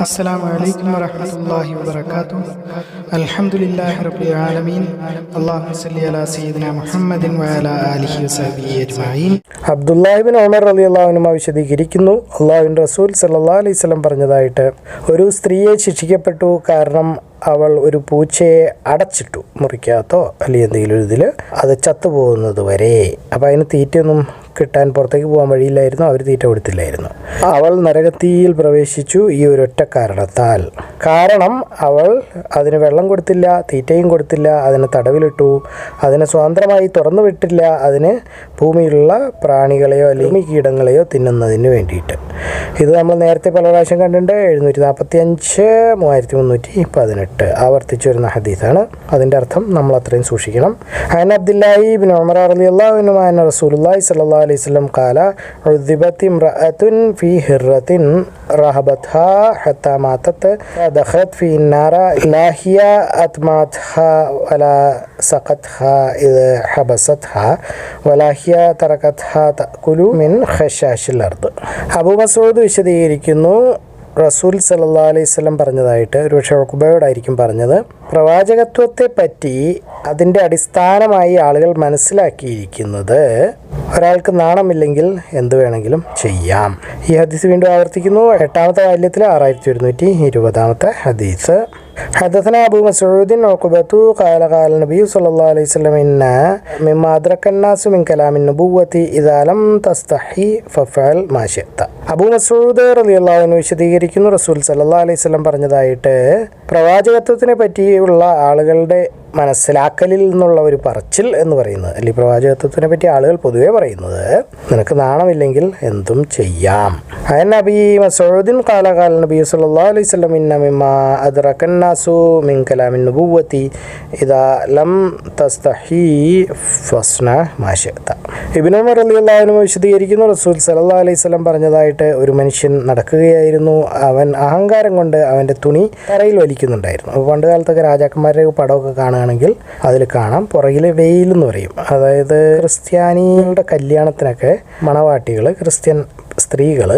അസ്സലാമു അലൈക്കും വറഹ്മത്തുള്ളാഹി വബറകാതുഹു. അൽഹംദുലില്ലാഹി റബ്ബിൽ ആലമീൻ. അല്ലാഹുമ്മ സ്വല്ലി അലാ സയ്യിദിനാ മുഹമ്മദിൻ വഅലാ ആലിഹി വസഹ്ബിഹി അജ്മഈൻ. അബ്ദുല്ലാഹി ഇബ്നു ഉമർ റളിയല്ലാഹു അൻഹു വിശദീകരിക്കുന്നു, അല്ലാഹുവിൻ്റെ റസൂൽ സല്ലല്ലാഹു അലൈഹി വസല്ലം പറഞ്ഞതായിട്ട്, ഒരു സ്ത്രീയെ ശിക്ഷിക്കപ്പെട്ടു കാരണം അവൾ ഒരു പൂച്ചയെ അടച്ചിട്ടു, മുറിക്കകത്തോ അല്ലെങ്കിൽ എന്തെങ്കിലും ഇതിൽ അത് ചത്തുപോകുന്നത് വരെ. അപ്പോൾ അതിന് തീറ്റയൊന്നും കിട്ടാൻ പുറത്തേക്ക് പോകാൻ വഴിയില്ലായിരുന്നു, അവർ തീറ്റ കൊടുത്തില്ലായിരുന്നു. അവൾ നരകത്തിയിൽ പ്രവേശിച്ചു ഈ ഒരൊറ്റ കാരണത്താൽ. കാരണം അവൾ അതിന് വെള്ളം കൊടുത്തില്ല, തീറ്റയും കൊടുത്തില്ല, അതിന് തടവിലിട്ടു, അതിനെ സ്വതന്ത്രമായി തുറന്നു വിട്ടില്ല, അതിന് ഭൂമിയിലുള്ള പ്രാണികളെയോ അല്ലെങ്കിൽ കീടങ്ങളെയോ തിന്നുന്നതിന് വേണ്ടിയിട്ട്. ഇത് നമ്മൾ നേരത്തെ പല പ്രാവശ്യം കണ്ടിട്ടുണ്ട്. 745, 3318 ആവർത്തിച്ചു വരുന്ന ഹദീസാണ്. അതിൻ്റെ അർത്ഥം നമ്മൾ അത്രയും സൂക്ഷിക്കണം. അൻ അബ്ദുല്ലാഹി ഇബ്നു ഉമർ റളിയല്ലാഹു അൻഹു അന്ന റസൂലുള്ളാഹി സ്വല്ലല്ലാഹു അലൈഹി വസല്ലം ഖാല ഉദ്ദിബത് ഇംറഅത്തുൻ ഫീ ഹിർറത്തിൻ റഹബത്ഹാ ഹത്താ മാതത് ദഖലത് ഫീ النار لا هي أطمعتها ولا سقتها إذا حبستها ولا هي تركتها تأكل من خشاش الأرض. അബൂ മസ്ഊദ് വിശദീകരിക്കുന്നു, റസൂൽ സല്ലല്ലാഹു അലൈഹി വസല്ലം പറഞ്ഞതായിട്ട്, ഒരുപക്ഷെ ഉഖബയോടായിരിക്കും പറഞ്ഞത്, പ്രവാചകത്വത്തെ പറ്റി അതിൻ്റെ അടിസ്ഥാനമായി ആളുകൾ മനസ്സിലാക്കിയിരിക്കുന്നത് ഒരാൾക്ക് നാണമില്ലെങ്കിൽ എന്ത് വേണമെങ്കിലും ചെയ്യാം. ഈ ഹദീസ് വീണ്ടും ആവർത്തിക്കുന്നു. 8ാമത്തെ വാല്യത്തിൽ 6120 ഹദീസ്. حدثنا أبو مسعود عقبة قال قال النبي صلى الله عليه وسلم إن مما أدرك الناس من كلام النبوة إذا لم تستحي فافعل ما شئت. അബൂ മസ്ഊദ് റളിയല്ലാഹു അൻഹു വിശദീകരിക്കുന്നു, റസൂൽ സല്ലല്ലാഹു അലൈഹി വസല്ലം പറഞ്ഞതായിട്ട്, പ്രവാചകത്വത്തിനെ പറ്റിയുള്ള ആളുകളുടെ മനസ്സിലാക്കലിൽ നിന്നുള്ള ഒരു പറച്ചിൽ എന്ന് പറയുന്നത്, അല്ലെങ്കിൽ പ്രവാചകത്വത്തിനെ പറ്റി ആളുകൾ പൊതുവെ പറയുന്നത്, നിനക്ക് നാണമില്ലെങ്കിൽ എന്തും ചെയ്യാം. അൻ അബീ മസ്ഊദിൻ ഖാല ഖാല നബി സല്ലല്ലാഹു അലൈഹി വസല്ലം ഇന്ന മിമ്മാ അദ്റക الناسു മിൻ കലാമിൻ നുബുവത്തി ഇദാ ലം തസ്തഹി ഫസ്ന മാ ശിഅത. ഇബ്നു ഉമർ റളിയല്ലാഹു അൻഹു വിശദീകരിക്കുന്നു, റസൂൽ സല്ലല്ലാഹു അലൈഹി വസല്ലം പറഞ്ഞതായിട്ട്, ഒരു മനുഷ്യൻ നടക്കുകയായിരുന്നു, അവൻ അഹങ്കാരം കൊണ്ട് അവൻ്റെ തുണി തറയിൽ വലിക്കുന്നുണ്ടായിരുന്നു. അപ്പോൾ പണ്ട് കാലത്തൊക്കെ രാജാക്കന്മാരുടെ പടമൊക്കെ കാണുകയാണെങ്കിൽ അതിൽ കാണാം പുറകിൽ വെയിൽ എന്ന് പറയും. അതായത് ക്രിസ്ത്യാനികളുടെ കല്യാണത്തിനൊക്കെ മണവാട്ടികൾ, ക്രിസ്ത്യൻ സ്ത്രീകൾ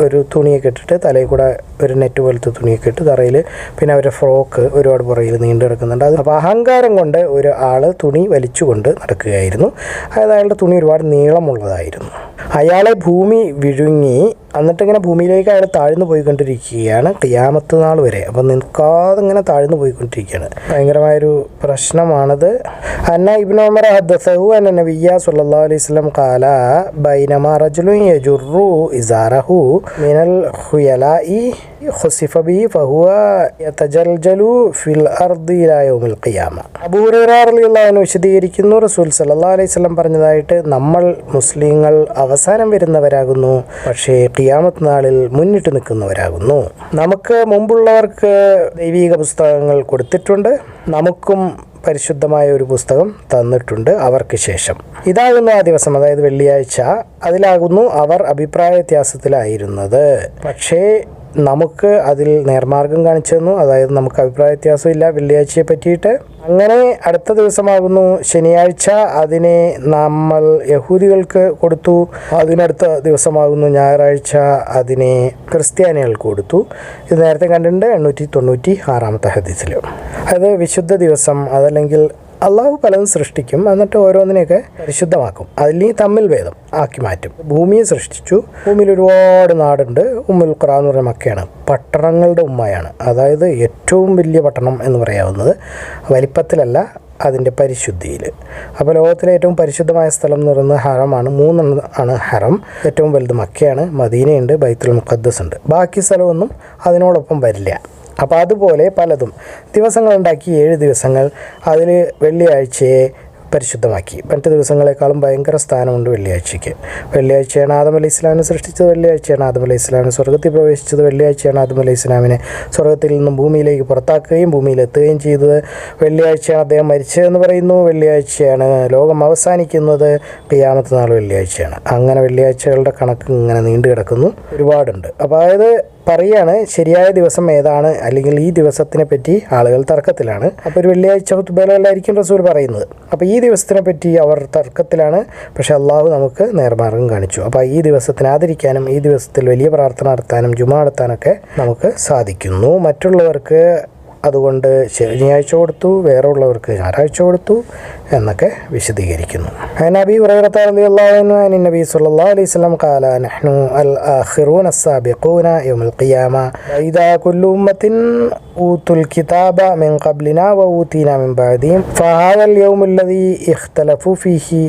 ഒരു തുണിയൊക്കെ ഇട്ടിട്ട് തലയിൽ കൂടെ ഒരു നെറ്റ് പോലത്തെ തുണിയൊക്കെ ഇട്ട് തറയിൽ, പിന്നെ അവരുടെ ഫ്രോക്ക് ഒരുപാട് പുറകിൽ നീണ്ടു കിടക്കുന്നുണ്ട്. അത് അപ്പോൾ അഹങ്കാരം കൊണ്ട് ഒരു ആൾ തുണി വലിച്ചുകൊണ്ട് നടക്കുകയായിരുന്നു. അതായത് അയാളുടെ തുണി ഒരുപാട് നീളമുള്ളതായിരുന്നു. അയാളെ ഭൂമി വിഴുങ്ങി, എന്നിട്ടിങ്ങനെ ഭൂമിയിലേക്ക് അയാൾ താഴ്ന്നു പോയിക്കൊണ്ടിരിക്കുകയാണ് ഖിയാമത്ത് നാൾ വരെ. അപ്പം നിൽക്കാതെ ഇങ്ങനെ താഴ്ന്നു പോയിക്കൊണ്ടിരിക്കുകയാണ്. ഭയങ്കരമായൊരു പ്രശ്നമാണത്. അന്ന ഇബ്നു ഉമർ ഹദ്ദസഹു അന്ന നബിയ്യ സ്വല്ലല്ലാഹു അലൈഹി വസല്ലം ഖാല ബൈനമാ റജുലുൻ യജുറു ഇസാറഹു മിനൽ ഖുയലാഇ ഖുസിഫ ബിഹി ഫഹുവ യതജൽജലു ഫിൽ അർദി ഇലാ യൗമിൽ ഖിയാമ. അബൂ ഹുറൈറ റളിയല്ലാഹു അൻഹു വിശദീകരിക്കുന്നു, റസൂൽ സല്ലല്ലാഹു അലൈഹി വസല്ലം പറഞ്ഞതായിട്ട്, നമ്മൾ മുസ്ലിങ്ങൾ അവസാനം വരുന്നവരാകുന്നു, പക്ഷേ ഖിയാമത്ത് നാളിൽ മുന്നിട്ട് നിൽക്കുന്നവരാകുന്നു. നമുക്ക് മുമ്പുള്ളവർക്ക് ദൈവിക പുസ്തകങ്ങൾ കൊടുത്തിട്ടുണ്ട്, നമുക്കും പരിശുദ്ധമായ ഒരു പുസ്തകം തന്നിട്ടുണ്ട് അവർക്ക് ശേഷം. ഇതാകുന്നു ആ ദിവസം, അതായത് വെള്ളിയാഴ്ച. അതിലാകുന്നു അവർ അഭിപ്രായ വ്യത്യാസത്തിലായിരുന്നത്, പക്ഷേ നമുക്ക് അതിൽ നേർമാർഗം കാണിച്ചു തന്നു. അതായത് നമുക്ക് അഭിപ്രായ വ്യത്യാസമില്ല വെള്ളിയാഴ്ചയെ പറ്റിയിട്ട്. അങ്ങനെ അടുത്ത ദിവസമാകുന്നു ശനിയാഴ്ച, അതിനെ നമ്മൾ യഹൂദികൾക്ക് കൊടുത്തു. അതിനടുത്ത ദിവസമാകുന്നു ഞായറാഴ്ച, അതിനെ ക്രിസ്ത്യാനികൾക്ക് കൊടുത്തു. ഇത് നേരത്തെ കണ്ടിട്ടുണ്ട് 896 ഹദീസിൽ. അത് വിശുദ്ധ ദിവസം, അതല്ലെങ്കിൽ അള്ളാഹു പലതും സൃഷ്ടിക്കും, എന്നിട്ട് ഓരോന്നിനെയൊക്കെ പരിശുദ്ധമാക്കും, അതിൽ തമ്മിൽ ഭേദം ആക്കി മാറ്റും. ഭൂമിയെ സൃഷ്ടിച്ചു, ഭൂമിയിൽ ഒരുപാട് നാടുണ്ട്. ഉമ്മുൽ ഖുറ എന്ന് പറയുന്ന മക്കയാണ്, പട്ടണങ്ങളുടെ ഉമ്മയാണ്. അതായത് ഏറ്റവും വലിയ പട്ടണം എന്ന് പറയാവുന്നത് വലിപ്പത്തിലല്ല, അതിൻ്റെ പരിശുദ്ധിയിൽ. അപ്പോൾ ലോകത്തിലെ ഏറ്റവും പരിശുദ്ധമായ സ്ഥലം എന്ന് പറയുന്നത് ഹറമാണ്. 3 ആണ് ഹറം. ഏറ്റവും വലുത് മക്കയാണ്, മദീനയുണ്ട്, ബൈത്തുൽ മുഖദ്ദസ് ഉണ്ട്. ബാക്കി സ്ഥലമൊന്നും അതിനോടൊപ്പം വരില്ല. അപ്പോൾ അതുപോലെ പലതും ദിവസങ്ങളുണ്ടാക്കി 7 ദിവസങ്ങൾ, അതിൽ വെള്ളിയാഴ്ചയെ പരിശുദ്ധമാക്കി. മറ്റ് ദിവസങ്ങളെക്കാളും ഭയങ്കര സ്ഥാനമുണ്ട് വെള്ളിയാഴ്ചയ്ക്ക്. വെള്ളിയാഴ്ചയാണ് ആദം അലൈഹി ഇസ്ലാമിനെ സൃഷ്ടിച്ചത്, വെള്ളിയാഴ്ചയാണ് ആദം അലൈഹി ഇസ്ലാമിനെ സ്വർഗ്ഗത്തിൽ പ്രവേശിച്ചത്, വെള്ളിയാഴ്ചയാണ് ആദം അലൈഹി ഇസ്ലാമിനെ സ്വർഗ്ഗത്തിൽ നിന്നും ഭൂമിയിലേക്ക് പുറത്താക്കുകയും ഭൂമിയിലെത്തുകയും ചെയ്തത്, വെള്ളിയാഴ്ചയാണ് അദ്ദേഹം മരിച്ചതെന്ന് പറയുന്നു, വെള്ളിയാഴ്ചയാണ് ലോകം അവസാനിക്കുന്നത്, ഖിയാമത്ത് നാൾ വെള്ളിയാഴ്ചയാണ്. അങ്ങനെ വെള്ളിയാഴ്ചകളുടെ കണക്ക് ഇങ്ങനെ നീണ്ടു കിടക്കുന്നു, ഒരുപാടുണ്ട്. അപ്പോൾ അതായത് പറയാണ് ശരിയായ ദിവസം ഏതാണ്, അല്ലെങ്കിൽ ഈ ദിവസത്തിനെ പറ്റി ആളുകൾ തർക്കത്തിലാണ്. അപ്പോൾ ഒരു വെള്ളിയാഴ്ച ഖുത്ബയിലായിരിക്കും റസൂൽ പറയുന്നത്. അപ്പോൾ ഈ ദിവസത്തിനെ പറ്റി അവർ തർക്കത്തിലാണ്. പക്ഷേ അള്ളാഹു നമുക്ക് നേർമാർഗം കാണിച്ചു. അപ്പോൾ ഈ ദിവസത്തിനെ ആദരിക്കാനും ഈ ദിവസത്തിൽ വലിയ പ്രാർത്ഥന നടത്താനും ജുമാ നടത്താനൊക്കെ നമുക്ക് സാധിക്കുന്നു. മറ്റുള്ളവർക്ക് അതുകൊണ്ട് ശനിയാഴ്ച കൊടുത്തു, വേറെ ഉള്ളവർക്ക് ഞായറാഴ്ച കൊടുത്തു എന്നൊക്കെ വിശദീകരിക്കുന്നു. നബി ഹുറൈറ റളിയല്ലാഹു അൻഹു അൻ നബി സല്ലല്ലാഹു അലൈഹി വസല്ലം ഖാല നഹ്നു അൽ ആഖിറൂന അസ്സാബിഖൂന യൗമൽ ഖിയാമ ഇദാ കുല്ലു ഉമ്മത്തിൻ ഊതുൽ കിതാബ മിൻ ഖബ്ലിനാ വ ഊതീനാ മിൻ ബഅദിഹിം ഫഹാദൽ യൗമുൽ ലദീ ഇഖ്തലഫു ഫീഹി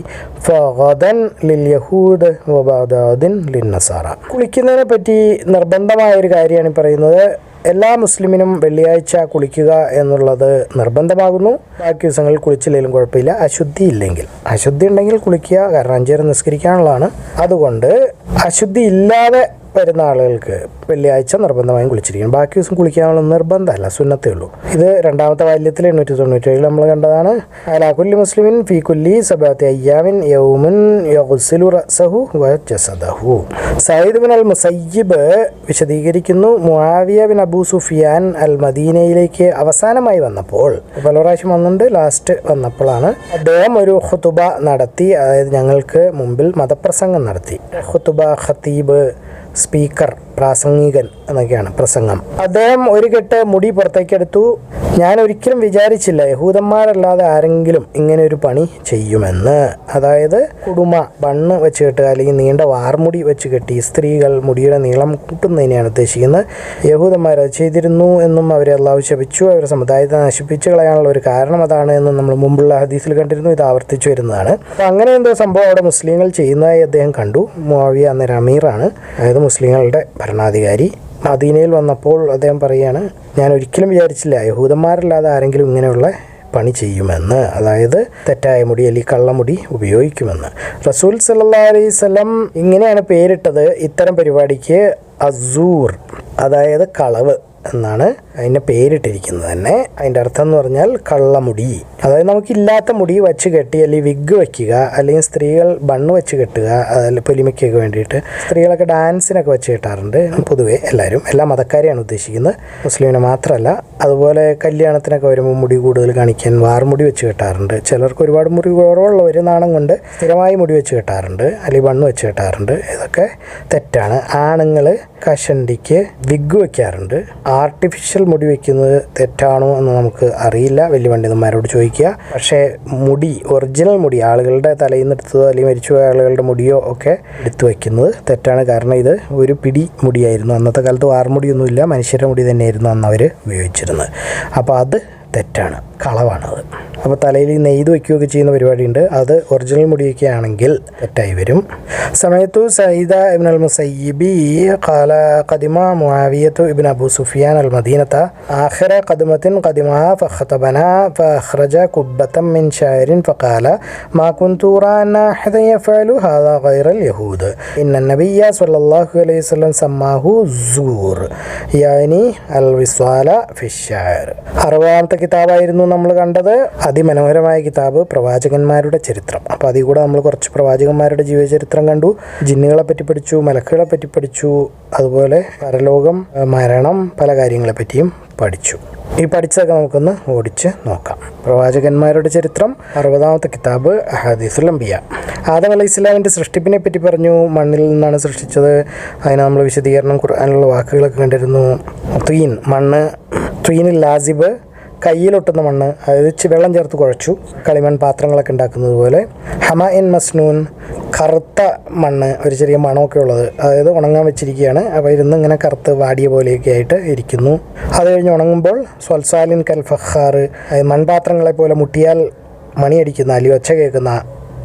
ഫഗദൻ ലിൽ യഹൂദ് വ ബഅദൻ ലിൻ നസാറ. കുളിക്കുന്നതിനെ പറ്റി നിർബന്ധമായ ഒരു കാര്യമാണ് പറയുന്നത്. എല്ലാ മുസ്ലിമിനും വെള്ളിയാഴ്ച കുളിക്കുക എന്നുള്ളത് നിർബന്ധമാകുന്നു. ബാക്കി ദിവസങ്ങളിൽ കുളിച്ചില്ലെങ്കിലും കുഴപ്പമില്ല, അശുദ്ധി ഇല്ലെങ്കിൽ. അശുദ്ധി ഉണ്ടെങ്കിൽ കുളിക്കുക, കാരണം 5 നേരം നിസ്കരിക്കാനുള്ളതാണ്. അതുകൊണ്ട് അശുദ്ധി ഇല്ലാതെ വരുന്ന ആളുകൾക്ക് വെള്ളിയാഴ്ച നിർബന്ധമായും കുളിച്ചിരിക്കണം. ബാക്കി ദിവസം കുളിക്കാനുള്ള നിർബന്ധമല്ല, സുന്നത്തേ ഉള്ളൂ. ഇത് രണ്ടാമത്തെ വാല്യത്തിൽ 897 നമ്മൾ കണ്ടതാണ്. അലാ കുല്ലി മുസ്ലിമിൻ ഫീ കുല്ലി സബഅത്തി അയ്യാമിൻ യൗമുൻ യഗ്സിലു റഅസഹു വ ജസദഹു. സഈദ് ബിൻ അൽ മുസയ്യിബ് വിശദീകരിക്കുന്നു, മുആവിയ ബിൻ അബൂ സുഫിയാൻ അൽ മദീനയിലേക്ക് അവസാനമായി വന്നപ്പോൾ, പല പ്രാവശ്യം വന്നിട്ടുണ്ട്, ലാസ്റ്റ് വന്നപ്പോഴാണ് അദ്ദേഹം ഒരു ഖുതുബ നടത്തി. അതായത് ഞങ്ങൾക്ക് മുമ്പിൽ മതപ്രസംഗം നടത്തി. ഖുതുബ, ഖതീബ്, സ്പീക്കർ, പ്രാസംഗികൻ എന്നൊക്കെയാണ് പ്രസംഗം. അദ്ദേഹം ഒരു കെട്ട് മുടി പുറത്തേക്കെടുത്തു. ഞാൻ ഒരിക്കലും വിചാരിച്ചില്ല യഹൂദന്മാരല്ലാതെ ആരെങ്കിലും ഇങ്ങനെ ഒരു പണി ചെയ്യുമെന്ന്. അതായത് കുടുമ, ബണ്ണ് വെച്ച് കെട്ടുക, അല്ലെങ്കിൽ നീണ്ട വാർമുടി വെച്ച് കെട്ടി സ്ത്രീകൾ മുടിയുടെ നീളം കൂട്ടുന്നതിനെയാണ് ഉദ്ദേശിക്കുന്നത്. യഹൂദന്മാരത് ചെയ്തിരുന്നു എന്നും അവരെ അള്ളാഹു ശപിച്ചു, അവരുടെ സമുദായത്തെ നശിപ്പിച്ചു കളയാനുള്ള ഒരു കാരണം അതാണ് എന്നും നമ്മൾ മുമ്പുള്ള ഹദീസിൽ കണ്ടിരുന്നു. ഇത് ആവർത്തിച്ചു വരുന്നതാണ്. അപ്പോൾ അങ്ങനെ എന്തോ സംഭവം അവിടെ മുസ്ലിങ്ങൾ ചെയ്യുന്നതായി അദ്ദേഹം കണ്ടു. മുആവിയ അന്നേരം അമീറാണ്, അതായത് മുസ്ലിങ്ങളുടെ ഭരണാധികാരി. മദീനയിൽ വന്നപ്പോൾ അദ്ദേഹം പറയുകയാണ്, ഞാൻ ഒരിക്കലും വിചാരിച്ചില്ല യഹൂദന്മാരല്ലാതെ ആരെങ്കിലും ഇങ്ങനെയുള്ള പണി ചെയ്യുമെന്ന്, അതായത് തെറ്റായ മുടി അല്ലെങ്കിൽ കള്ളമുടി ഉപയോഗിക്കുമെന്ന്. റസൂൽ സല്ലല്ലാഹു അലൈഹി വസല്ലം ഇങ്ങനെയാണ് പേരിട്ടത് ഇത്തരം പരിപാടിക്ക്, അസൂർ, അതായത് കളവ് എന്നാണ് അതിൻ്റെ പേരിട്ടിരിക്കുന്നത് തന്നെ. അതിൻ്റെ അർത്ഥം എന്ന് പറഞ്ഞാൽ കള്ളമുടി. അതായത് നമുക്കില്ലാത്ത മുടി വെച്ച് കെട്ടി, അല്ലെങ്കിൽ വിഗ് വയ്ക്കുക, അല്ലെങ്കിൽ സ്ത്രീകൾ ബണ്ണ് വെച്ച് കെട്ടുക, അതിൽ പൊലിമയ്ക്കൊക്കെ വേണ്ടിയിട്ട് സ്ത്രീകളൊക്കെ ഡാൻസിനൊക്കെ വെച്ച് കെട്ടാറുണ്ട്. പൊതുവേ എല്ലാവരും, എല്ലാ മതക്കാരെയാണ് ഉദ്ദേശിക്കുന്നത്, മുസ്ലിമിനെ മാത്രമല്ല. അതുപോലെ കല്യാണത്തിനൊക്കെ വരുമ്പോൾ മുടി കൂടുതൽ കാണിക്കാൻ വാർമുടി വെച്ച് കെട്ടാറുണ്ട്. ചിലർക്ക് ഒരുപാട് മുടി കുറവുള്ളവർ നാണം കൊണ്ട് സ്ഥിരമായി മുടി വെച്ച് കെട്ടാറുണ്ട്, അല്ലെങ്കിൽ ബണ്ണ് വെച്ച് കെട്ടാറുണ്ട്. ഇതൊക്കെ തെറ്റാണ്. ആണുങ്ങൾ കഷണ്ടിക്ക് വിഗ് വയ്ക്കാറുണ്ട്. ആർട്ടിഫിഷ്യൽ മുടി വയ്ക്കുന്നത് തെറ്റാണോ എന്ന് നമുക്ക് അറിയില്ല, വലിയ പണ്ഡിതന്മാരോട് ചോദിക്കുക. പക്ഷേ മുടി, ഒറിജിനൽ മുടി, ആളുകളുടെ തലയിൽ നിന്ന് എടുത്തതോ അല്ലെങ്കിൽ മരിച്ചുപോയ ആളുകളുടെ മുടിയോ ഒക്കെ എടുത്തു വയ്ക്കുന്നത് തെറ്റാണ്. കാരണം ഇത് ഒരു പിടി മുടിയായിരുന്നു. അന്നത്തെ കാലത്ത് വാർമുടിയൊന്നുമില്ല, മനുഷ്യരുടെ മുടി തന്നെയായിരുന്നു അന്ന് അവർ ഉപയോഗിച്ചിരുന്നത്. അപ്പോൾ അത് തെറ്റാണ്, കളവാണത്. അപ്പോൾ തലയിൽ നെയ്ത് വയ്ക്കുകയൊക്കെ ചെയ്യുന്ന പരിപാടിയുണ്ട്, അത് ഒറിജിനൽ മുടിയൊക്കെ ആണെങ്കിൽ തെറ്റായി വരും. സമയത്തു സഈദ ഇബ്ൻ അൽ മുസയ്യിബി ഖാല ഖദിമ മുആവിയത്തു ഇബ്ൻ അബൂ സുഫിയാൻ അൽ മദീനത ആഖിറ ഖദ്മത്തിൻ ഖദിമഹ ഫഖതബനാ ഫഅഖ്റജ കുബ്ബതൻ മിൻ ശഅരിൻ ഫഖാല മാ കുൻതു ഉറാ അന്ന അഹദൻ യഫഅലു ഹാദാ ഗൈറൽ യഹൂദ് ഇന്ന നബിയ്യ സ്വല്ലല്ലാഹു അലൈഹി വസല്ലം സമ്മാഹു സൂർ യാനി അൽ വിസ്വാല ഫിശ്ശഅർ. 60ാമത്തെ കിതാബായിരുന്നു നമ്മൾ കണ്ടത്. അതിമനോഹരമായ കിതാബ് പ്രവാചകന്മാരുടെ ചരിത്രം. അപ്പോൾ അതിൽ കൂടെ നമ്മൾ കുറച്ച് പ്രവാചകന്മാരുടെ ജീവചരിത്രം കണ്ടു, ജിന്നുകളെ പറ്റി പഠിച്ചു, മലക്കുകളെ പറ്റി പഠിച്ചു, അതുപോലെ പരലോകം, മരണം, പല കാര്യങ്ങളെ പറ്റിയും പഠിച്ചു. ഈ പഠിച്ചതൊക്കെ നമുക്കൊന്ന് ഓടിച്ച് നോക്കാം. പ്രവാചകന്മാരുടെ ചരിത്രം, 60ാമത്തെ കിതാബ് ഹദീസുൽ അംബിയ. ആദം അലൈഹി ഇസ്ലാമിൻ്റെ സൃഷ്ടിപ്പിനെ പറ്റി പറഞ്ഞു. മണ്ണിൽ നിന്നാണ് സൃഷ്ടിച്ചത്. അതിന് നമ്മൾ വിശദീകരണം ഖുർആനിലുള്ള വാക്കുകളൊക്കെ കണ്ടിരുന്നു. ത്വീൻ, മണ്ണ്, ത്വീനിൽ ലാസിബ്, കയ്യിലൊട്ടുന്ന മണ്ണ്, അതായത് വെള്ളം ചേർത്ത് കുഴച്ചു കളിമൺ പാത്രങ്ങളൊക്കെ ഉണ്ടാക്കുന്നത് പോലെ. ഹമഇൻ മസ്നൂൻ, കറുത്ത മണ്ണ്, ഒരു ചെറിയ മണമൊക്കെ ഉള്ളത്, അതായത് ഉണങ്ങാൻ വെച്ചിരിക്കുകയാണ്. അപ്പോൾ ഇരുന്ന് ഇങ്ങനെ കറുത്ത് വാടിയ പോലെയൊക്കെ ആയിട്ട് ഇരിക്കുന്നു. അത് കഴിഞ്ഞ് ഉണങ്ങുമ്പോൾ സ്വൽസാലിൻ കൽ ഫഖാർ, മൺപാത്രങ്ങളെ പോലെ മുട്ടിയാൽ മണിയടിക്കുന്ന അല്ലെങ്കിൽ ഒച്ച കേൾക്കുന്ന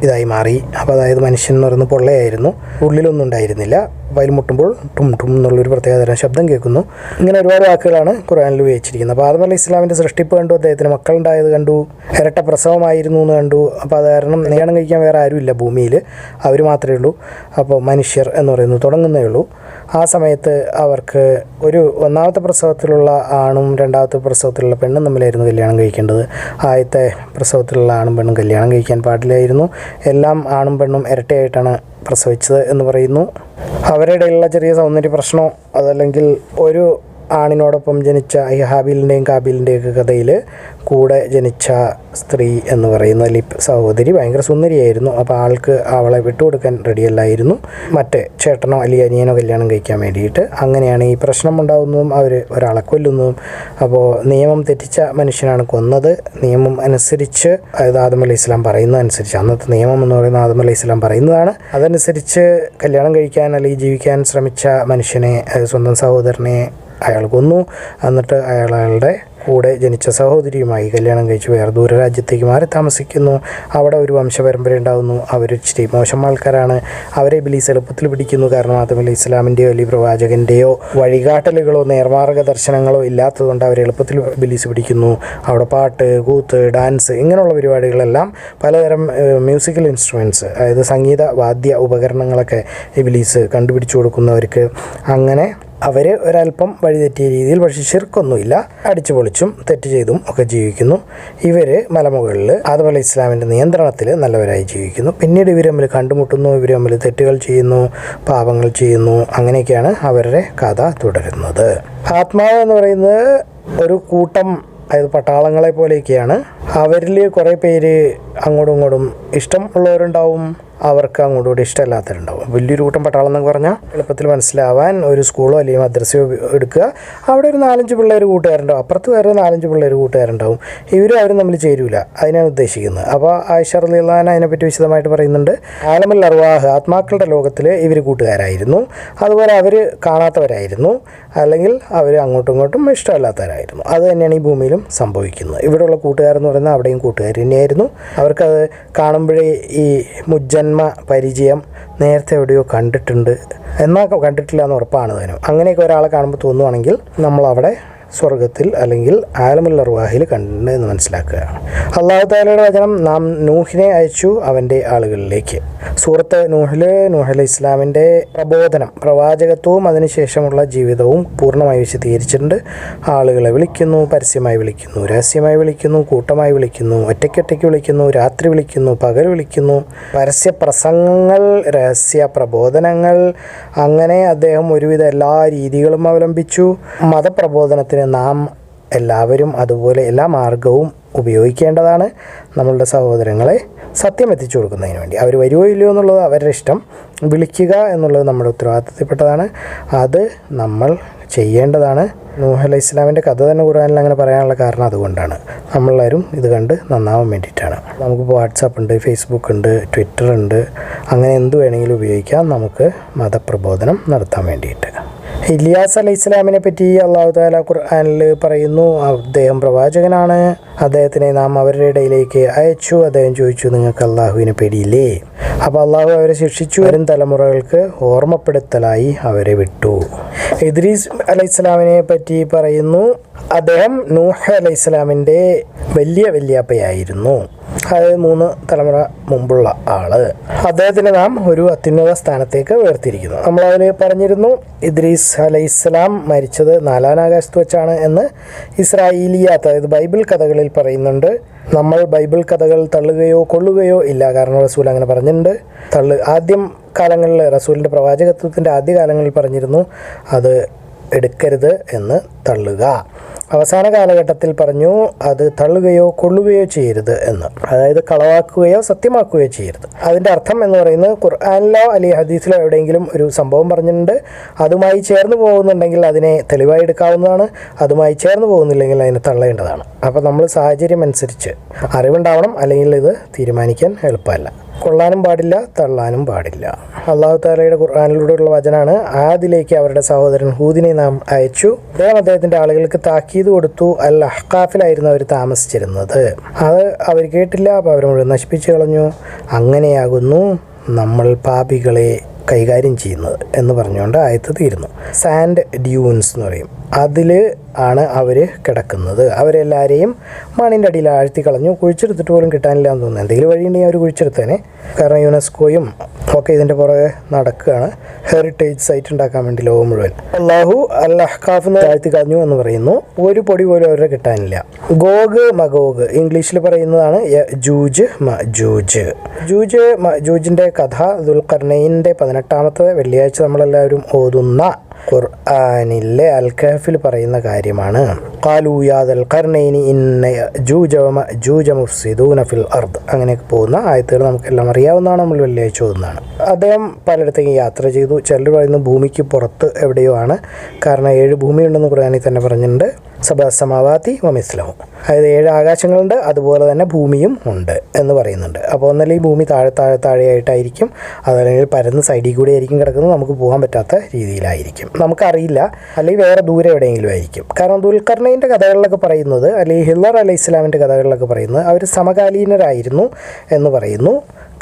ഇതായി മാറി. അപ്പോൾ അതായത് മനുഷ്യൻ എന്ന് പറയുന്നത് പൊള്ളയായിരുന്നു, ഉള്ളിലൊന്നും ഉണ്ടായിരുന്നില്ല. വയൽ മുട്ടുമ്പോൾ ടും ടും എന്നുള്ളൊരു പ്രത്യേകതരം ശബ്ദം കേൾക്കുന്നു. ഇങ്ങനെ ഒരുപാട് വാക്കുകളാണ് ഖുർആനിൽ ഉപയോഗിച്ചിരിക്കുന്നത്. അപ്പോൾ ആദം അലൈഹി ഇസ്ലാമിൻ്റെ സൃഷ്ടിപ്പ് കണ്ടു, അദ്ദേഹത്തിന് മക്കളുണ്ടായത് കണ്ടു, ഇരട്ട പ്രസവമായിരുന്നു എന്ന് കണ്ടു. അപ്പോൾ അത് കാരണം കല്യാണം കഴിക്കാൻ വേറെ ആരുമില്ല ഭൂമിയിൽ, അവർ മാത്രമേ ഉള്ളൂ. അപ്പോൾ മനുഷ്യർ എന്ന് പറയുന്നത് തുടങ്ങുന്നേ ഉള്ളൂ. ആ സമയത്ത് അവർക്ക് ഒരു 1ാമത്തെ പ്രസവത്തിലുള്ള ആണും 2ാമത്തെ പ്രസവത്തിലുള്ള പെണ്ണും തമ്മിലായിരുന്നു കല്യാണം കഴിക്കേണ്ടത്. ആദ്യത്തെ പ്രസവത്തിലുള്ള ആണും പെണ്ണും കല്യാണം കഴിക്കാൻ പാടില്ലായിരുന്നു. എല്ലാം ആണും പെണ്ണും ഇരട്ടയായിട്ടാണ് പ്രസവിച്ചത് എന്ന് പറയുന്നു. അവരുടെ ഇടയിലുള്ള ചെറിയ സൗന്ദര്യ പ്രശ്നമോ അതല്ലെങ്കിൽ ഒരു ആണിനോടൊപ്പം ജനിച്ച ഈ ഹാബീലിൻ്റെയും കാബീലിൻ്റെയൊക്കെ കഥയിൽ കൂടെ ജനിച്ച സ്ത്രീ എന്ന് പറയുന്ന സഹോദരി ഭയങ്കര സുന്ദരിയായിരുന്നു. അപ്പോൾ ആൾക്ക് അവളെ വിട്ടുകൊടുക്കാൻ റെഡിയല്ലായിരുന്നു മറ്റേ ചേട്ടനോ അല്ലെങ്കിൽ അനിയനോ കല്യാണം കഴിക്കാൻ വേണ്ടിയിട്ട്. അങ്ങനെയാണ് ഈ പ്രശ്നം ഉണ്ടാകുന്നതും അവർ ഒരാളെ കൊല്ലുന്നതും. അപ്പോൾ നിയമം തെറ്റിച്ച മനുഷ്യനാണ് കൊന്നത്. നിയമം അനുസരിച്ച്, അതായത് ആദം അലൈഹി ഇസ്ലാം പറയുന്നതനുസരിച്ച്, അന്നത്തെ നിയമം എന്ന് പറയുന്നത് ആദം അലൈഹി ഇസ്ലാം പറയുന്നതാണ്, അതനുസരിച്ച് കല്യാണം കഴിക്കാൻ അല്ലെങ്കിൽ ജീവിക്കാൻ ശ്രമിച്ച മനുഷ്യനെ, സ്വന്തം സഹോദരനെ അയാൾ കൊന്നു. എന്നിട്ട് അയാളുടെ കൂടെ ജനിച്ച സഹോദരിയുമായി കല്യാണം കഴിച്ച് വേറെ ദൂര രാജ്യത്തേക്ക് മാറി താമസിക്കുന്നു. അവിടെ ഒരു വംശപരമ്പര ഉണ്ടാകുന്നു. അവർ ഇച്ചിരി മോശം ആൾക്കാരാണ്. അവരെ ഇബ്ലീസ് എളുപ്പത്തിൽ പിടിക്കുന്നു. കാരണം ആദം അലൈഹി ഇസ്ലാമിൻ്റെയോ അല്ലെങ്കിൽ പ്രവാചകൻ്റെയോ വഴികാട്ടലുകളോ നേർമാർഗ ദർശനങ്ങളോ ഇല്ലാത്തതുകൊണ്ട് അവർ എളുപ്പത്തിൽ ഇബ്ലീസ് പിടിക്കുന്നു. അവിടെ പാട്ട്, കൂത്ത്, ഡാൻസ് ഇങ്ങനെയുള്ള പരിപാടികളെല്ലാം പലതരം മ്യൂസിക്കൽ ഇൻസ്ട്രുമെൻറ്റ്സ്, അതായത് സംഗീത വാദ്യ ഉപകരണങ്ങളൊക്കെ ഇബ്ലീസ് കണ്ടുപിടിച്ചു കൊടുക്കുന്നവർക്ക്. അങ്ങനെ അവർ ഒരല്പം വഴിതെറ്റിയ രീതിയിൽ, പക്ഷേ ശിർക്കൊന്നുമില്ല, അടിച്ചു പൊളിച്ചും തെറ്റ് ചെയ്തും ഒക്കെ ജീവിക്കുന്നു. ഇവർ മലമുകളിൽ ആദം അലൈഹി ഇസ്ലാമിൻ്റെ നിയന്ത്രണത്തിൽ നല്ലവരായി ജീവിക്കുന്നു. പിന്നീട് ഇവർ തമ്മിൽ കണ്ടുമുട്ടുന്നു, ഇവർ തമ്മിൽ തെറ്റുകൾ ചെയ്യുന്നു, പാപങ്ങൾ ചെയ്യുന്നു. അങ്ങനെയൊക്കെയാണ് അവരുടെ കഥ തുടരുന്നത്. ആത്മാവ് എന്ന് പറയുന്നത് ഒരു കൂട്ടം, അതായത് പട്ടാളങ്ങളെ പോലെയൊക്കെയാണ്. അവരിൽ കുറേ പേര് അങ്ങോട്ടും ഇങ്ങോട്ടും ഇഷ്ടം ഉള്ളവരുണ്ടാവും, അവർക്ക് അങ്ങോട്ടും ഇഷ്ടമല്ലാത്തവരുണ്ടാവും. വലിയൊരു കൂട്ടം പട്ടാളം എന്നൊക്കെ പറഞ്ഞാൽ എളുപ്പത്തിൽ മനസ്സിലാവാൻ ഒരു സ്കൂളോ അല്ലെങ്കിൽ മദ്രസയോ എടുക്കുക. അവിടെ ഒരു 4-5 പിള്ളേർ കൂട്ടുകാരുണ്ടാവും, അപ്പുറത്ത് വേറെ 4-5 പിള്ളേർ കൂട്ടുകാരുണ്ടാവും. അവരും തമ്മിൽ ചേരൂല, അതിനാണ് ഉദ്ദേശിക്കുന്നത്. അപ്പോൾ ആയിഷ റളിയല്ലാഹു അൻഹ അതിനെപ്പറ്റി വിശദമായിട്ട് പറയുന്നുണ്ട്. ആലമുൽ അർവാഹ്, ആത്മാക്കളുടെ ലോകത്തിൽ ഇവർ കൂട്ടുകാരായിരുന്നു. അതുപോലെ അവർ കാണാത്തവരായിരുന്നു, അല്ലെങ്കിൽ അവർ അങ്ങോട്ടും ഇങ്ങോട്ടും ഇഷ്ടമല്ലാത്തവരായിരുന്നു. അത് തന്നെയാണ് ഈ ഭൂമിയിലും സംഭവിക്കുന്നത്. ഇവിടെയുള്ള കൂട്ടുകാരെന്ന് പറയുന്നത് അവിടെയും കൂട്ടുകാർ തന്നെയായിരുന്നു. അവർക്കത് കാണുമ്പോഴേ ഈ മുജ്ജന്മ പരിചയം നേരത്തെ എവിടെയോ കണ്ടിട്ടുണ്ട്, എന്നാൽ കണ്ടിട്ടില്ല എന്ന് ഉറപ്പാണ് താനും. അങ്ങനെയൊക്കെ ഒരാളെ കാണുമ്പോൾ തോന്നുവാണെങ്കിൽ നമ്മളവിടെ സ്വർഗത്തിൽ അല്ലെങ്കിൽ ആലമുൽ അർവാഹിൽ കണ്ടിട്ടുണ്ട് എന്ന് മനസ്സിലാക്കുക. അല്ലാഹു തആലയുടെ വചനം, നാം നൂഹിനെ അയച്ചു അവൻ്റെ ആളുകളിലേക്ക്. സൂറത്ത് നൂഹിൽ നൂഹ് അലൈഹി ഇസ്ലാമിൻ്റെ പ്രബോധനം, പ്രവാചകത്വവും അതിനുശേഷമുള്ള ജീവിതവും പൂർണ്ണമായി വിശദീകരിച്ചിട്ടുണ്ട്. ആളുകളെ വിളിക്കുന്നു, പരസ്യമായി വിളിക്കുന്നു, രഹസ്യമായി വിളിക്കുന്നു, കൂട്ടമായി വിളിക്കുന്നു, ഒറ്റയ്ക്കൊറ്റയ്ക്ക് വിളിക്കുന്നു, രാത്രി വിളിക്കുന്നു, പകൽ വിളിക്കുന്നു, പരസ്യ പ്രസംഗങ്ങൾ, രഹസ്യ പ്രബോധനങ്ങൾ. അങ്ങനെ അദ്ദേഹം ഒരുവിധ എല്ലാ രീതികളും അവലംബിച്ചു. മതപ്രബോധനത്തിന് നാം എല്ലാവരും അതുപോലെ എല്ലാ മാർഗവും ഉപയോഗിക്കേണ്ടതാണ്. നമ്മളുടെ സഹോദരങ്ങളെ സത്യം എത്തിച്ചു കൊടുക്കുന്നതിന് വേണ്ടി. അവർ വരുമോ ഇല്ലയോ എന്നുള്ളത് അവരുടെ ഇഷ്ടം, വിളിക്കുക എന്നുള്ളത് നമ്മുടെ ഉത്തരവാദിത്തത്തിൽപ്പെട്ടതാണ്. അത് നമ്മൾ ചെയ്യേണ്ടതാണ്. നൂഹ് അലൈഹി ഇസ്ലാമിൻ്റെ കഥ തന്നെ ഖുർആനിൽ അങ്ങനെ പറയാനുള്ള കാരണം അതുകൊണ്ടാണ്. നമ്മളെല്ലാവരും ഇത് കണ്ട് നന്നാവാൻ വേണ്ടിയിട്ടാണ്. നമുക്കിപ്പോൾ വാട്സാപ്പ് ഉണ്ട്, ഫേസ്ബുക്ക് ഉണ്ട്, ട്വിറ്റർ ഉണ്ട്, അങ്ങനെ എന്ത് വേണമെങ്കിലും ഉപയോഗിക്കാം നമുക്ക് മതപ്രബോധനം നടത്താൻ വേണ്ടിയിട്ട്. ഇലിയാസ് അലൈഹി ഇസ്ലാമിനെ പറ്റി അല്ലാഹു തആല ഖുർആനിൽ പറയുന്നു, അദ്ദേഹം പ്രവാചകനാണ്, അദ്ദേഹത്തിനെ നാം അവരുടെ ഇടയിലേക്ക് അയച്ചു. അദ്ദേഹം ചോദിച്ചു, നിങ്ങൾക്ക് അള്ളാഹുവിനെ പേടിയില്ലേ? അപ്പോൾ അള്ളാഹു അവരെ ശിക്ഷിച്ചു, വരും തലമുറകൾക്ക് ഓർമ്മപ്പെടുത്തലായി അവരെ വിട്ടു. ഇദ്രീസ് അലൈഹി ഇസ്ലാമിനെ പറ്റി പറയുന്നു, അദ്ദേഹം നൂഹ് അലൈഹി ഇസ്ലാമിൻ്റെ വലിയ വല്യാപ്പയായിരുന്നു, അതായത് 3 തലമുറ മുമ്പുള്ള ആള്. അദ്ദേഹത്തിന് നാം ഒരു അത്യുന്നത സ്ഥാനത്തേക്ക് ഉയർത്തിയിരിക്കുന്നു. നമ്മളതിൽ പറഞ്ഞിരുന്നു, ഇദ്രീസ് അലൈഹി ഇസ്ലാം മരിച്ചത് 4-ാം ആകാശത്ത് വെച്ചാണ് എന്ന് ഇസ്രായേലിയാത്ത്, അതായത് ബൈബിൾ കഥകളിൽ പറയുന്നുണ്ട്. നമ്മൾ ബൈബിൾ കഥകൾ തള്ളുകയോ കൊള്ളുകയോ ഇല്ല, കാരണം റസൂൽ അങ്ങനെ പറഞ്ഞിട്ടുണ്ട്. ആദ്യം കാലങ്ങളിൽ, റസൂലിൻ്റെ പ്രവാചകത്വത്തിൻ്റെ ആദ്യ കാലങ്ങളിൽ പറഞ്ഞിരുന്നു അത് എടുക്കരുത് എന്ന്, തള്ളുക. അവസാന കാലഘട്ടത്തിൽ പറഞ്ഞു അത് തള്ളുകയോ കൊള്ളുകയോ ചെയ്യരുത് എന്ന്, അതായത് കളവാക്കുകയോ സത്യമാക്കുകയോ ചെയ്യരുത്. അതിൻ്റെ അർത്ഥം എന്ന് പറയുന്നത് ഖുർആനിലോ അല്ലെങ്കിൽ ഹദീസിലോ എവിടെയെങ്കിലും ഒരു സംഭവം പറഞ്ഞിട്ടുണ്ട്, അതുമായി ചേർന്ന് പോകുന്നുണ്ടെങ്കിൽ അതിനെ തെളിവായി എടുക്കാവുന്നതാണ്, അതുമായി ചേർന്ന് പോകുന്നില്ലെങ്കിൽ അതിനെ തള്ളേണ്ടതാണ്. അപ്പോൾ നമ്മൾ സാഹചര്യം അനുസരിച്ച് അറിവുണ്ടാവണം, അല്ലെങ്കിൽ ഇത് തീരുമാനിക്കാൻ എളുപ്പമല്ല. കൊള്ളാനും പാടില്ല, തള്ളാനും പാടില്ല. അല്ലാഹു തആലയുടെ ഖുർആനിലൂടെയുള്ള വചനാണ്. ആദിലേക്ക് അവരുടെ സഹോദരൻ ഹൂദിനെ നാം അയച്ചു. അദ്ദേഹത്തിൻ്റെ ആളുകൾക്ക് താക്കീത് കൊടുത്തു. അൽ അഹ്ഖാഫിലായിരുന്നു അവർ താമസിച്ചിരുന്നത്. അത് അവർ കേട്ടില്ല, അപ്പോൾ അവർ മുഴുവൻ നശിപ്പിച്ചു കളഞ്ഞു. അങ്ങനെയാകുന്നു നമ്മൾ പാപികളെ കൈകാര്യം ചെയ്യുന്നത് എന്ന് പറഞ്ഞുകൊണ്ട് ആയത്ത് തീരുന്നു. സാൻഡ് ഡ്യൂൺസ് എന്ന് പറയും, അതിൽ ആണ് അവർ കിടക്കുന്നത്. അവരെല്ലാവരെയും മണ്ണിൻ്റെ അടിയിൽ ആഴ്ത്തി കളഞ്ഞു. കുഴിച്ചെടുത്തിട്ട് പോലും കിട്ടാനില്ല എന്ന് തോന്നുന്നു. എന്തെങ്കിലും വഴിയുണ്ടെങ്കിൽ അവർ കുഴിച്ചെടുത്തേനെ. കാരണം യുനെസ്കോയും ഒക്കെ ഇതിൻ്റെ പുറകെ നടക്കുകയാണ്, ഹെറിറ്റേജ് സൈറ്റ് ഉണ്ടാക്കാൻ വേണ്ടി ലോകം മുഴുവൻ. അള്ളാഹു അൽ-അഹ്കാഫ് ആഴ്ത്തി കളഞ്ഞു എന്ന് പറയുന്നു. ഒരു പൊടി പോലും അവരെ കിട്ടാനില്ല. ഗോഗ് മഗോഗ് ഇംഗ്ലീഷിൽ പറയുന്നതാണ് യജൂജ് മജൂജ്. ജൂജിൻ്റെ കഥ ദുൽഖർനൈൻ്റെ 18ാമത്തെ വെള്ളിയാഴ്ച നമ്മളെല്ലാവരും ഓതുന്ന ഖുർആനിലെ അൽ-കഹ്ഫിൽ പറയുന്ന കാര്യമാണ്. ഖാലൂ യാ ദൽ ഖർനൈനി ഇന്ന യജൂജ വമഅജൂജ മുഫ്സിദൂന ഫിൽ അർദ്. അങ്ങനെയൊക്കെ പോകുന്ന ആയത്തുകൾ നമുക്കെല്ലാം അറിയാവുന്നതാണ്, നമ്മൾ വെള്ളിയാഴ്ച ഓതുന്നതാണ്. അദ്ദേഹം പലയിടത്തേക്കും യാത്ര ചെയ്തു. ചിലർ പറയുന്നു ഭൂമിക്ക് പുറത്ത് എവിടെയോ ആണ്. കാരണം 7 ഭൂമിയുണ്ടെന്ന് ഖുർആനിൽ തന്നെ പറഞ്ഞിട്ടുണ്ട്. സബഅ സമാവാതി വമിസ്ലഹു, അതായത് 7 ആകാശങ്ങളുണ്ട്, അതുപോലെ തന്നെ ഭൂമിയും ഉണ്ട് എന്ന് പറയുന്നുണ്ട്. അപ്പോൾ ഒന്നല്ല ഈ ഭൂമി താഴെയായിട്ടായിരിക്കും, അതല്ലെങ്കിൽ പരന്ന് സൈഡിൽ കൂടെ ആയിരിക്കും കിടക്കുന്നത്, നമുക്ക് പോകാൻ പറ്റാത്ത രീതിയിലായിരിക്കും, നമുക്കറിയില്ല. അല്ലെങ്കിൽ വേറെ ദൂരെ എവിടെയെങ്കിലും ആയിരിക്കും. കാരണം ദുൽഖർനൈൻ്റെ കഥകളിലൊക്കെ പറയുന്നത്, അല്ലെങ്കിൽ ഹില്ലർ അലൈഹി ഇസ്ലാമിൻ്റെ കഥകളിലൊക്കെ പറയുന്നത് അവർ സമകാലീനരായിരുന്നു എന്ന് പറയുന്നു.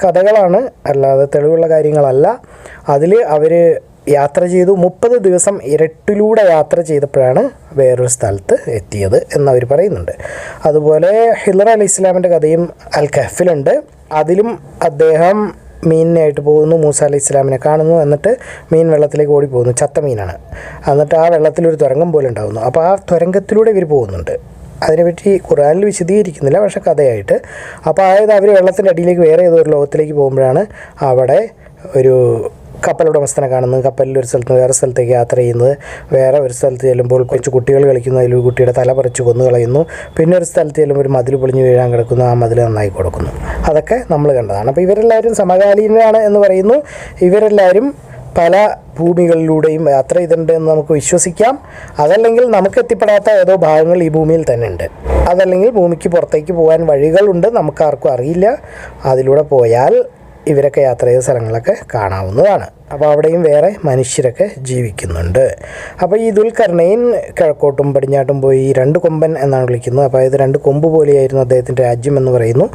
കഥകളാണ്, അല്ലാതെ തെളിവുള്ള കാര്യങ്ങളല്ല. അതിൽ അവർ യാത്ര ചെയ്തു. 30 ദിവസം ഇരട്ടിലൂടെ യാത്ര ചെയ്തപ്പോഴാണ് വേറൊരു സ്ഥലത്ത് എത്തിയത് എന്നവർ പറയുന്നുണ്ട്. അതുപോലെ ഹില്ലർ അലൈഹി ഇസ്ലാമിൻ്റെ കഥയും അൽ-കഹ്ഫിലുണ്ട്. അതിലും അദ്ദേഹം മീനിനായിട്ട് പോകുന്നു, മൂസ അലൈഹി ഇസ്ലാമിനെ കാണുന്നു, എന്നിട്ട് മീൻ വെള്ളത്തിലേക്ക് ഓടിപ്പോകുന്നു, ചത്ത മീനാണ്. എന്നിട്ട് ആ വെള്ളത്തിലൊരു തുരങ്കം പോലെ ഉണ്ടാകുന്നു. അപ്പോൾ ആ തുരങ്കത്തിലൂടെ ഇവർ പോകുന്നുണ്ട്. അതിനെപ്പറ്റി ഖുർആനിൽ വിശദീകരിക്കുന്നില്ല, പക്ഷേ കഥയായിട്ട്. അപ്പോൾ അതായത് അവർ വെള്ളത്തിൻ്റെ അടിയിലേക്ക് വേറെ ഏതോ ഒരു ലോകത്തിലേക്ക് പോകുമ്പോഴാണ് അവിടെ ഒരു കപ്പലുടമസ്ഥനെ കാണുന്നത്. കപ്പലിൽ ഒരു സ്ഥലത്ത് വേറെ സ്ഥലത്തേക്ക് യാത്ര ചെയ്യുന്നത്. വേറെ ഒരു സ്ഥലത്ത് ചെല്ലുമ്പോൾ കുറച്ച് കുട്ടികൾ കളിക്കുന്നു, അതിലൊരു കുട്ടിയുടെ തല പറിച്ച് കൊന്നു കളയുന്നു. പിന്നെ ഒരു സ്ഥലത്ത് ചെല്ലുമ്പോൾ ഒരു മതിൽ പൊളിഞ്ഞ് വീഴാൻ കിടക്കുന്നു, ആ മതിൽ നന്നായി കൊടുക്കുന്നു. അതൊക്കെ നമ്മൾ കണ്ടതാണ്. അപ്പോൾ ഇവരെല്ലാവരും സമകാലീനരാണ് എന്ന് പറയുന്നു. ഇവരെല്ലാവരും പല ഭൂമികളിലൂടെയും യാത്ര ചെയ്തിട്ടുണ്ട് എന്ന് നമുക്ക് വിശ്വസിക്കാം. അതല്ലെങ്കിൽ നമുക്ക് എത്തിപ്പെടാത്ത ഏതോ ഭാഗങ്ങൾ ഈ ഭൂമിയിൽ തന്നെ ഉണ്ട്. അതല്ലെങ്കിൽ ഭൂമിക്ക് പുറത്തേക്ക് പോകാൻ വഴികളുണ്ട്, നമുക്കാർക്കും അറിയില്ല. അതിലൂടെ പോയാൽ ഇവരൊക്കെ യാത്ര ചെയ്ത സ്ഥലങ്ങളൊക്കെ കാണാവുന്നതാണ്. അപ്പോൾ അവിടെയും വേറെ മനുഷ്യരൊക്കെ ജീവിക്കുന്നുണ്ട്. അപ്പോൾ ഈ ദുൽഖർനൈൻ കിഴക്കോട്ടും പടിഞ്ഞാട്ടും പോയി 2 കൊമ്പൻ എന്നാണ് വിളിക്കുന്നത്. അപ്പോൾ അതായത് 2 കൊമ്പ് പോലെയായിരുന്നു അദ്ദേഹത്തിൻ്റെ രാജ്യം എന്ന് പറയുന്നു.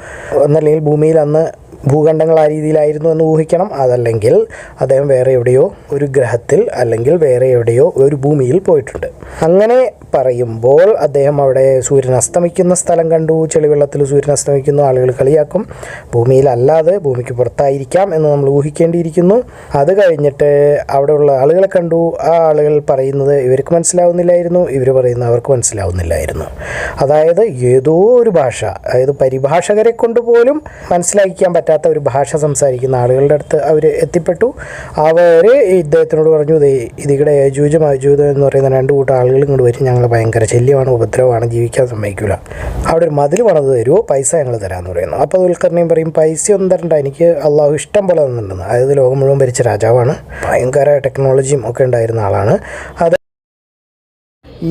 ഒന്നല്ലെങ്കിൽ ഭൂമിയിൽ അന്ന് ഭൂഖണ്ഡങ്ങൾ ആ രീതിയിലായിരുന്നു എന്ന് ഊഹിക്കണം. അതല്ലെങ്കിൽ അദ്ദേഹം വേറെ എവിടെയോ ഒരു ഗ്രഹത്തിൽ അല്ലെങ്കിൽ വേറെ എവിടെയോ ഒരു ഭൂമിയിൽ പോയിട്ടുണ്ട്. അങ്ങനെ പറയുമ്പോൾ അദ്ദേഹം അവിടെ സൂര്യൻ അസ്തമിക്കുന്ന സ്ഥലം കണ്ടു. ചെളിവെള്ളത്തിൽ സൂര്യൻ അസ്തമിക്കുന്നു, ആളുകൾ കളിയാക്കും. ഭൂമിയിലല്ലാതെ ഭൂമിക്ക് പുറത്തായിരിക്കാം എന്ന് നമ്മൾ ഊഹിക്കേണ്ടിയിരിക്കുന്നു. അത് കഴിഞ്ഞിട്ട് അവിടെയുള്ള ആളുകളെ കണ്ടു. ആ ആളുകൾ പറയുന്നത് ഇവർക്ക് മനസ്സിലാവുന്നില്ലായിരുന്നു, ഇവർ പറയുന്നത് അവർക്ക് മനസ്സിലാവുന്നില്ലായിരുന്നു. അതായത് ഏതോ ഒരു ഭാഷ, അതായത് പരിഭാഷകരെ കൊണ്ട് പോലും മനസ്സിലാക്കിക്കാൻ പറ്റാത്ത ഒരു ഭാഷ സംസാരിക്കുന്ന ആളുകളുടെ അടുത്ത് അവർ എത്തിപ്പെട്ടു. അവർ ഇദ്ദേഹത്തിനോട് പറഞ്ഞു, ഇതിവിടെ യജൂജ് മജൂജ് എന്ന് പറയുന്ന 2 കൂട്ടം ആളുകൾ ഇങ്ങോട്ട് വരും, ഞങ്ങൾ ഭയങ്കര ശല്യമാണ്, ഉപദ്രവമാണ്, ജീവിക്കാൻ സമ്മതിക്കില്ല, അവിടെ ഒരു മതിൽ പണിത് തരുമോ, പൈസ ഞങ്ങൾ തരാമെന്ന് പറയുന്നു. അപ്പോൾ ദുൽഖർനൈൻ പറയും, പൈസ ഒന്നും തരണ്ട, എനിക്ക് അള്ളാഹു ഇഷ്ടം പോലെ തന്നിട്ടുണ്ടെന്ന്. അതായത് ലോകം മുഴുവൻ ഭരിച്ച രാജാവാണ്, ഭയങ്കര ടെക്നോളജിയും ഒക്കെ ഉണ്ടായിരുന്ന ആളാണ്. അത്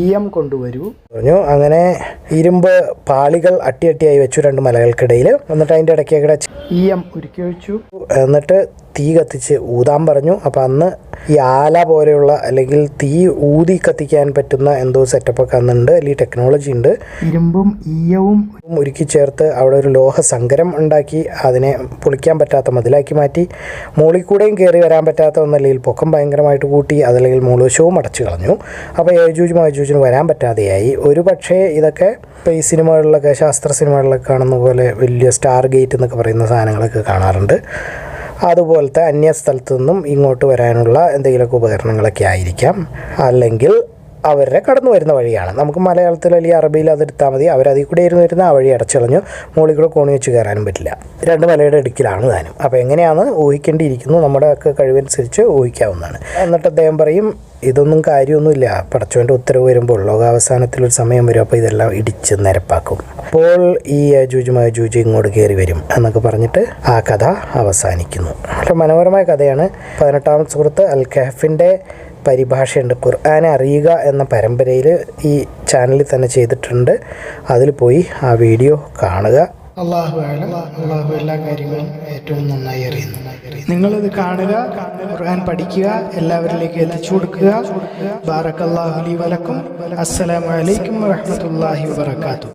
ഈയം കൊണ്ടുവരൂ പറഞ്ഞു. അങ്ങനെ ഇരുമ്പ് പാളികൾ അട്ടിയായി വെച്ചു 2 മലകൾക്കിടയിൽ. എന്നിട്ട് അതിൻ്റെ ഇടയ്ക്ക് ഈയം ഉരുക്കി ഒഴിച്ചു. എന്നിട്ട് തീ കത്തിച്ച് ഊതാൻ പറഞ്ഞു. അപ്പോൾ അന്ന് ഈ ആല പോലെയുള്ള അല്ലെങ്കിൽ തീ ഊതി കത്തിക്കാൻ പറ്റുന്ന എന്തോ സെറ്റപ്പൊക്കെ അന്നുണ്ട്, അല്ലെങ്കിൽ ടെക്നോളജി ഉണ്ട്. ഇരുമ്പും ഈയവും ഉരുക്കി ചേർത്ത് അവിടെ ഒരു ലോഹ സങ്കരം ഉണ്ടാക്കി അതിനെ പൊളിക്കാൻ പറ്റാത്ത മതിലാക്കി മാറ്റി. മുകളിൽ കൂടെയും കയറി വരാൻ പറ്റാത്ത ഒന്നല്ലെങ്കിൽ പൊക്കം ഭയങ്കരമായിട്ട് കൂട്ടി, അതല്ലെങ്കിൽ മൂലവശവും അടച്ചു കളഞ്ഞു. അപ്പോൾ യജൂജ് മജൂജിന് വരാൻ പറ്റാതെയായി. ഒരു പക്ഷേ ഇതൊക്കെ ഇപ്പോൾ ഈ സിനിമകളിലൊക്കെ, ശാസ്ത്ര സിനിമകളിലൊക്കെ കാണുന്ന പോലെ വലിയ സ്റ്റാർ ഗേറ്റ് എന്നൊക്കെ പറയുന്ന സാധനങ്ങളൊക്കെ കാണാറുണ്ട്. അതുപോലത്തെ അന്യ സ്ഥലത്തു നിന്നും ഇങ്ങോട്ട് വരാനുള്ള എന്തെങ്കിലുമൊക്കെ ഉപകരണങ്ങളൊക്കെ ആയിരിക്കാം. അല്ലെങ്കിൽ അവരുടെ കടന്നു വരുന്ന വഴിയാണ്. നമുക്ക് മലയാളത്തിൽ അല്ലെങ്കിൽ അറബിയിൽ അതെടുത്താൽ മതി. അവരതിൽ കൂടെ ഇരുന്ന് വരുന്ന ആ വഴി അടച്ചളഞ്ഞു. മുകളിൽ കൂടെ കോണി വെച്ച് കയറാനും പറ്റില്ല. 2 മലയുടെ ഇടുക്കിലാണ് താനും. അപ്പോൾ എങ്ങനെയാണ് ഊഹിക്കേണ്ടിയിരിക്കുന്നു, നമ്മുടെ ഒക്കെ കഴിവനുസരിച്ച് ഊഹിക്കാവുന്നതാണ്. എന്നിട്ട് അദ്ദേഹം പറയും, ഇതൊന്നും കാര്യമൊന്നുമില്ല, പടച്ചവൻ്റെ ഉത്തരവ് വരുമ്പോൾ ലോകാവസാനത്തിലൊരു സമയം വരും, അപ്പോൾ ഇതെല്ലാം ഇടിച്ച് നിരപ്പാക്കും, അപ്പോൾ ഈ യജൂജ് മജൂജ് ഇങ്ങോട്ട് കയറി വരും എന്നൊക്കെ പറഞ്ഞിട്ട് ആ കഥ അവസാനിക്കുന്നു. വളരെ മനോഹരമായ കഥയാണ്. 18ാമത്തെ സൂറത്ത് അൽ-കഹ്ഫിൻ്റെ പരിഭാഷയുണ്ട്. ഖുർആനെ അറിയുക എന്ന പരമ്പരയിൽ ഈ ചാനലിൽ തന്നെ ചെയ്തിട്ടുണ്ട്. അതിൽ പോയി ആ വീഡിയോ കാണുക. അള്ളാഹു എല്ലാ കാര്യങ്ങളും ഏറ്റവും നന്നായി അറിയുന്നു. നിങ്ങളിത് കാണുക, ഖുർആൻ പഠിക്കുക, എല്ലാവരിലേക്ക് എത്തിച്ചു കൊടുക്കുക. ബാറക്കല്ലാഹു ലി വലക്കും. അസ്സലാമു അലൈക്കും വറഹ്മത്തുള്ളാഹി വബറകാതുഹു.